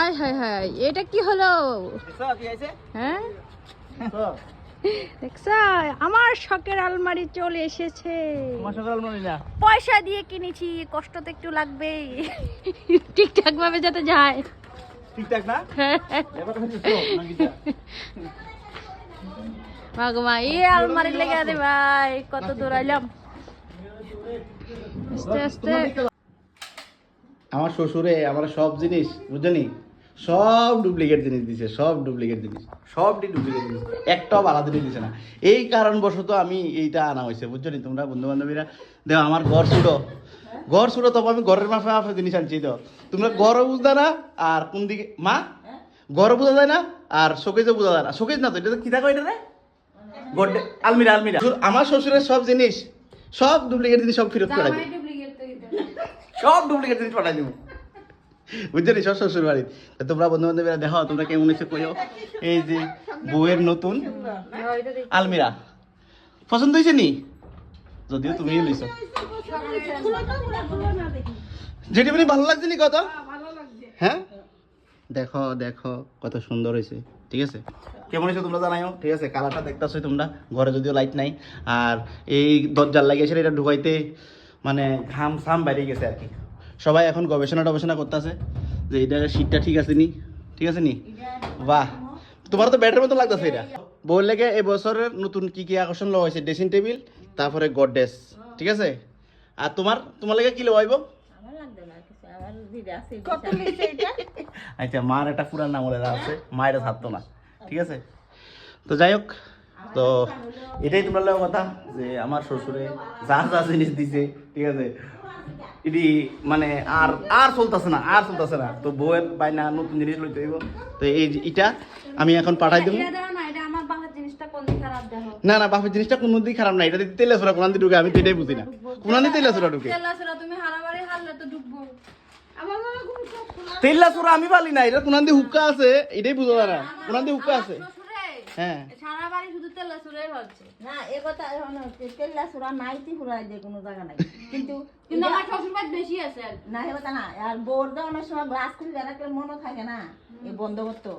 আয় হায় হায়, এটা কি হলো? হ্যাঁ দেখছ, আমার শখের আলমারি চলে এসেছে। পয়সা দিয়ে কিনেছি, কষ্ট তো একটু লাগবেই ঠিকঠাক ভাবে যাতে যায়। ঠিকঠাক না? মা এই আলমারি লেগে রে ভাই, কত দূর আইলাম। আস্তে আস্তে। আমার শ্বশুরে আমার সব জিনিস বুঝলি সব ডুপ্লিকেট জিনিস দিছে, সব ডুপ্লিকেট জিনিস, সবটি ডুপ্লিকেট জিনিস, একটাও ভালো জিনিস দিছে না। এই কারণবশত আমি এইটা আনা হয়েছে বুঝলি। তোমরা বন্ধু বান্ধবীরা দেখো আমার ঘর ছুটো তবে আমি ঘরের মাফে মাফে জিনিস আনছি। তো তোমরা ঘরও বুঝদা না, আর কোন দিকে মা ঘরও বোঝা যায় না, আর শোকেজও বোঝা যায় না। শোকেজ না তো, এটা তো কি থাকো, এটা রে আলমিরা আলমিরা। আমার শ্বশুরের সব জিনিস, সব ডুপ্লিকেট জিনিস, সব ফেরত করে দিই, সব ডুপ্লিকেট জিনিস পাঠাই দিব বুঝলি সব শ্বশুর বাড়ি। তোমরা বন্ধু বান্ধবীরা দেখো তোমরা কেমন এসে কইও। এই যে বউয়ের নতুন আলমিরা পছন্দ হয়েছে নি? যদিও তুমি লইছো, যেটি মানে ভালো লাগছে নি কত? হ্যাঁ দেখো দেখো কত সুন্দর হয়েছে, ঠিক আছে? কেমন হয়েছে তোমরা জানাইও, ঠিক আছে? কালারটা দেখতেছো তোমরা, ঘরে যদিও লাইট নাই, আর এই দরজার লাগিয়েছে এটা ঢুকাইতে মানে ঘাম সাম বাইরে গেছে আর কি। সবাই এখন গবেষণা করতেছে যে এটা শীতটা ঠিক আছে নি, ঠিক আছে নি? বাহ, তোমার তো ব্যাটের মতো লাগতেছে এটা। বললে গে এই বছরের নতুন কি কি আকর্ষণ লওয়া হয়েছে? ড্রেসিং টেবিল, তারপরে গডরেজ, ঠিক আছে? আর তোমার লেগে কি লওয়াইব? আচ্ছা, মার একটা পুরান নামলের আছে, মায়ের থাকতো না, ঠিক আছে? তো যাই হোক, তো এটাই তোমরা লোক কথা যে আমার শ্বশুরে যা যা জিনিস দিছে, ঠিক আছে? এটি মানে আর চলতেছে না, তো বউয়ের বাইনা নতুন জিনিস লইতে হইব। তো এই এটা আমি এখন পাঠাই দেবো। না না, বাপের জিনিসটা কোন দিকে খারাপ না, এটা দিতে তেলে ছোড়া কোন দিকে ঢুকে আমি তো এটাই বুঝি না, কোন দিকে তেলে ছোড়া ঢুকে। তেলা ছোড়া আমি পালি না, এটা কোন দিকে হুক্কা আছে এটাই বুঝা যায় না, কোন দিকে হুক্কা আছে। হ্যাঁ সারা বাড়ি শুধু তেলা চুরাই হচ্ছে না, এ কথা এখন তেল্লা সুরা নাইতি হুরাই যে কোনো জায়গা নাই, কিন্তু আমার শ্বশুর বাড়ি বেশি আছে আর না এ কথা না। আর বোর দা অনেক সময় গ্লাস খুলে রাখলে মনে থাকে না এই বন্ধ করতো,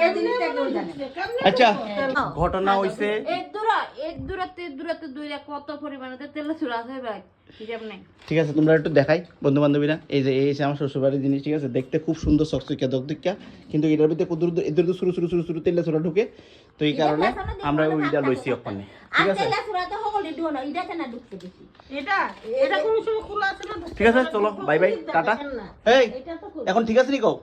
এই জিনিসটা কেউ জানে না। আচ্ছা, ঘটনা হইছে এক দূরাতে দুইরা কত পরিমাণে তেলা চুরা আছে ভাই, হিসাব নাই। ঠিক আছে, তোমরা একটু দেখাই বন্ধু বান্ধবীরা। এই যে এই আমার শ্বশুরবাড়ির জিনিস, ঠিক আছে? দেখতে খুব সুন্দর চকচকিয়া দকদকিয়া, কিন্তু এটার ভিতরে এদের তো শুরু তেলে ছোড়া ঢুকে। তো এই কারণে আমরা ওইটা লইছি ওখানে, ঠিক আছে? তেল্লা সুরা তো হগলি ঢুনো না, এটা কেন ঢুকতে বেশি? ঠিক আছে, চলো বাই বাই, টাটা। এই এখন ঠিক আছে নি কও?